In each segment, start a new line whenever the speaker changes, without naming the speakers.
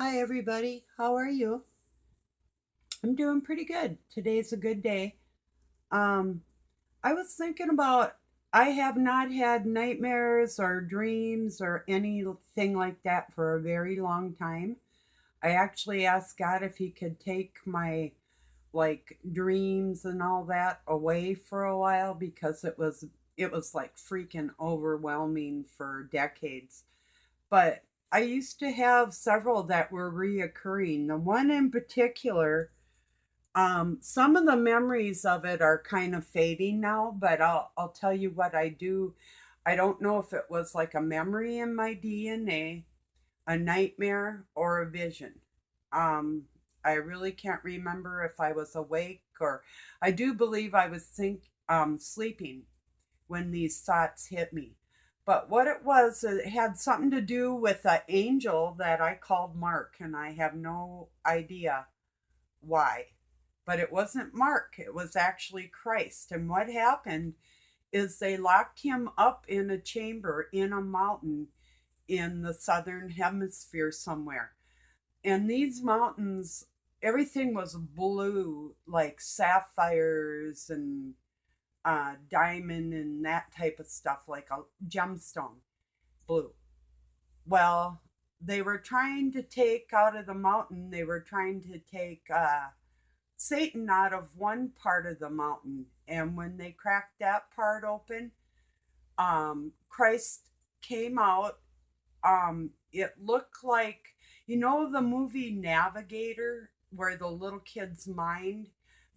Hi, everybody. How are you? I'm doing pretty good. Today's a good day. Um, I was thinking about I have not had nightmares or dreams or anything like that for a very long time. I actually asked God if he could take my dreams and all that away for a while because it was like freaking overwhelming for decades. But I used to have several that were reoccurring. The one in particular, some of the memories of it are kind of fading now, but I'll tell you what I do. I don't know if it was like a memory in my DNA, a nightmare, or a vision. Um, I really can't remember if I was awake or I do believe I was sleeping when these thoughts hit me. But what it was, it had something to do with an angel that I called Mark, and I have no idea why. But it wasn't Mark, it was actually Christ. And what happened is they locked him up in a chamber in a mountain in the southern hemisphere somewhere. And these mountains, everything was blue, like sapphires and diamond and that type of stuff, like a gemstone blue. Well, they were trying to take out of the mountain, they were trying to take Satan out of one part of the mountain. And when they cracked that part open, Christ came out. It looked like, the movie Navigator, where the little kid's mind,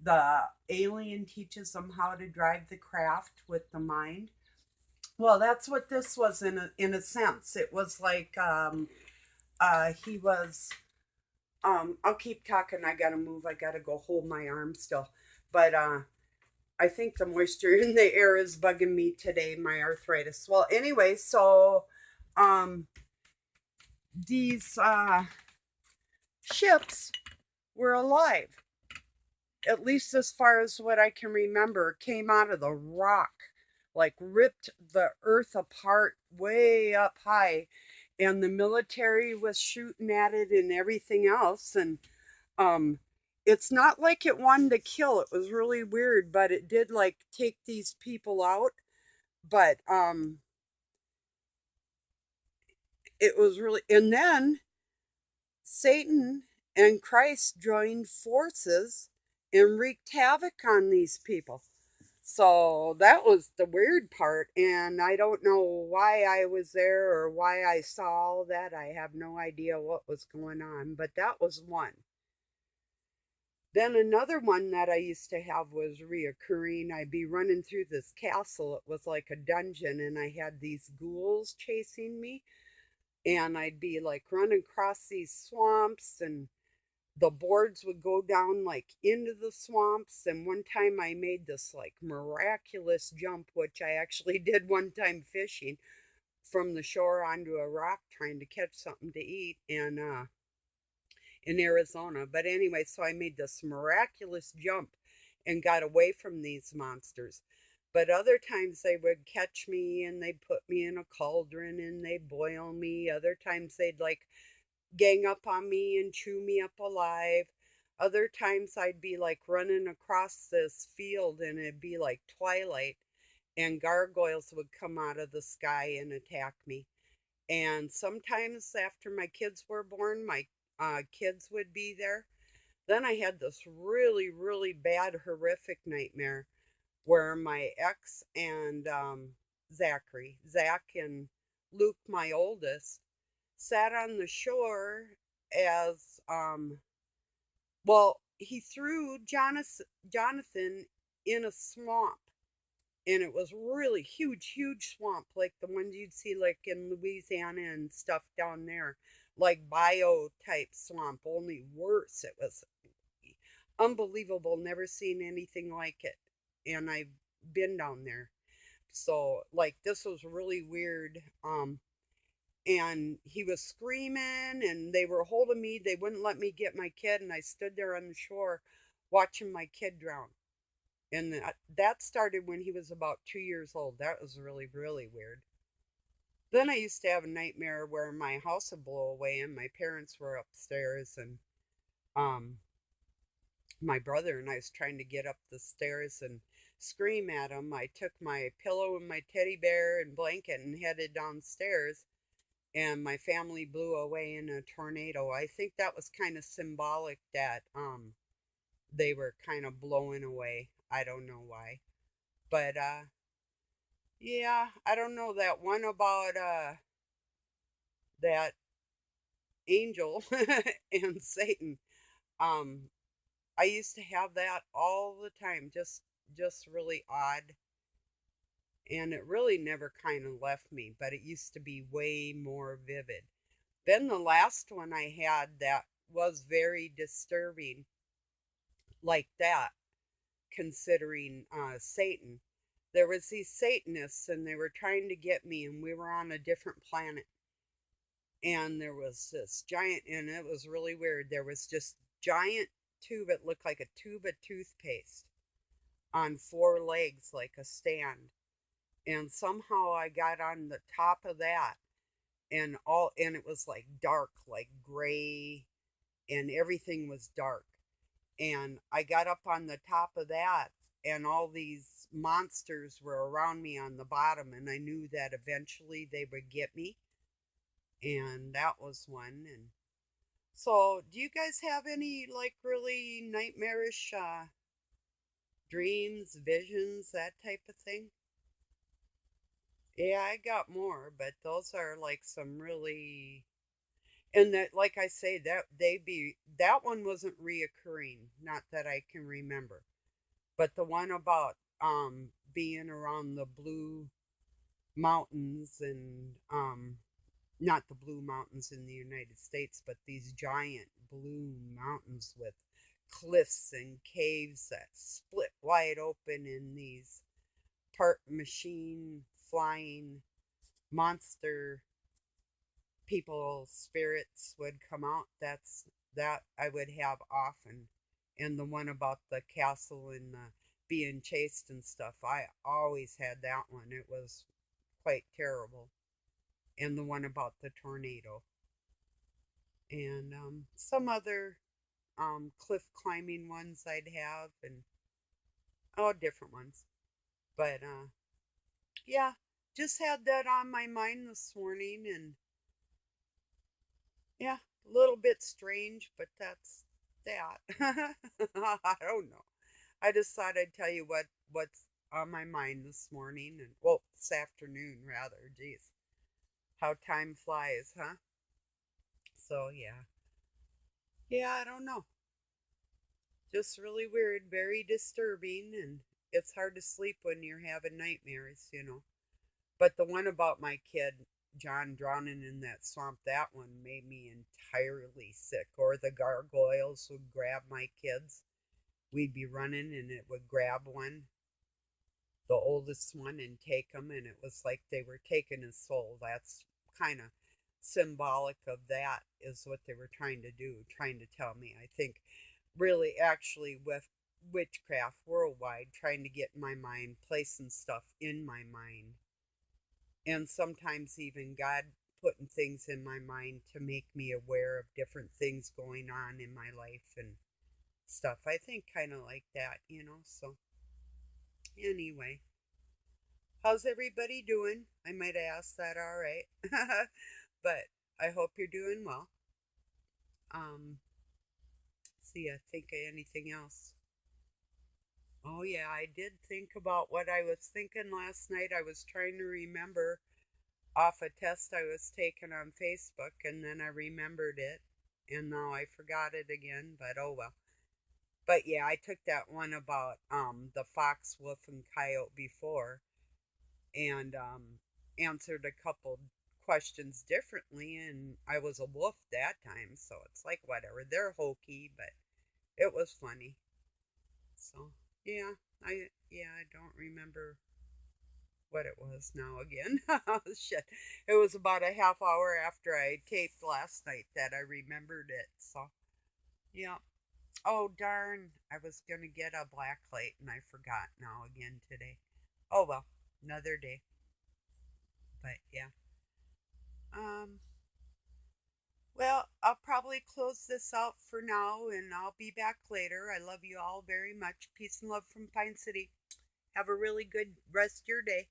the alien teaches them how to drive the craft with the mind. Well, that's what this was in a sense. It was like he was. I'll keep talking. I gotta move. I gotta go hold my arm still. But I think the moisture in the air is bugging me today. My arthritis. Well, anyway, so um, these ships were alive, at least as far as what I can remember, came out of the rock, like ripped the earth apart way up high. And the military was shooting at it and everything else. And um, it's not like it wanted to kill. It was really weird, but it did like take these people out. But it was really, and then Satan and Christ joined forces and wreaked havoc on these people. So that was the weird part. And I don't know why I was there or why I saw all that. I have no idea what was going on, but that was one. Then another one that I used to have was reoccurring. I'd be running through this castle. It was like a dungeon, and I had these ghouls chasing me. And I'd be like running across these swamps, and the boards would go down like into the swamps. And one time I made this like miraculous jump, which I actually did one time fishing from the shore onto a rock trying to catch something to eat in Arizona. But anyway, so I made this miraculous jump and got away from these monsters. But other times they would catch me and they'd put me in a cauldron and they'd boil me. Other times they'd like gang up on me and chew me up alive. Other times I'd be like running across this field and it'd be like twilight and gargoyles would come out of the sky and attack me. And sometimes after my kids were born, my kids would be there. Then I had this really, really bad, horrific nightmare where my ex and Zach and Luke, my oldest, sat on the shore as he threw Jonathan in a swamp, and it was really huge, huge swamp, like the ones you'd see like in Louisiana and stuff down there, like bio type swamp, only worse. It was unbelievable, never seen anything like it, and I've been down there. So like this was really weird. And he was screaming and they were holding me. They wouldn't let me get my kid, and I stood there on the shore watching my kid drown. And that started when he was about 2 years old. That was really, really weird. Then I used to have a nightmare where my house would blow away and my parents were upstairs, and um my brother and I was trying to get up the stairs and scream at him. I took my pillow and my teddy bear and blanket and headed downstairs, and my family blew away in a tornado. I think that was kind of symbolic that they were kind of blowing away. I don't know why. But yeah, I don't know that one about that angel and Satan. Um I used to have that all the time, just really odd, and it really never kind of left me, but it used to be way more vivid. Then the last one I had that was very disturbing, like that, considering Satan. There was these Satanists, and they were trying to get me, and we were on a different planet. And there was this giant, and it was really weird. There was just giant tube. It looked like a tube of toothpaste on four legs, like a stand. And somehow I got on the top of that, and it was like dark, like gray, and everything was dark. And I got up on the top of that, and all these monsters were around me on the bottom, and I knew that eventually they would get me. And that was one. And so, do you guys have any like really nightmarish dreams, visions, that type of thing? Yeah, I got more, but those are like some really, and that, like I say, that one wasn't reoccurring, not that I can remember. But the one about being around the blue mountains, and not the blue mountains in the United States, but these giant blue mountains with cliffs and caves that split wide open, in these part machine flying monster people spirits would come out. That I would have often. And the one about the castle and the being chased and stuff, I always had that one. It was quite terrible. And the one about the tornado, and some other cliff climbing ones I'd have, and oh, different ones. But yeah, just had that on my mind this morning, and yeah, a little bit strange, but that's that. I don't know. I just thought I'd tell you what's on my mind this morning, and well, this afternoon rather. Geez, how time flies, huh? So yeah, yeah, I don't know. Just really weird, very disturbing, and it's hard to sleep when you're having nightmares. But the one about my kid John drowning in that swamp, that one made me entirely sick. Or the gargoyles would grab my kids. We'd be running, and it would grab one, the oldest one, and take him, and it was like they were taking his soul. That's kind of symbolic of that, is what they were trying to do, trying to tell me. I think really actually with witchcraft worldwide, trying to get in my mind, placing stuff in my mind, and sometimes even God putting things in my mind to make me aware of different things going on in my life and stuff. I think kind of like that. So anyway, how's everybody doing? I might ask that, all right. But I hope you're doing well. um See, I think of anything else. Oh yeah, I did think about what I was thinking last night. I was trying to remember off a test I was taking on Facebook, and then I remembered it, and now I forgot it again, but oh well. But yeah, I took that one about the fox, wolf, and coyote before, and answered a couple questions differently, and I was a wolf that time, so it's like whatever. They're hokey, but it was funny. So yeah, I don't remember what it was now again. Oh, shit. It was about a half hour after I taped last night that I remembered it. So, yeah. Oh, darn. I was going to get a black light and I forgot now again today. Oh, well. Another day. But, yeah. Um, well, I'll probably close this out for now and I'll be back later. I love you all very much. Peace and love from Pine City. Have a really good rest of your day.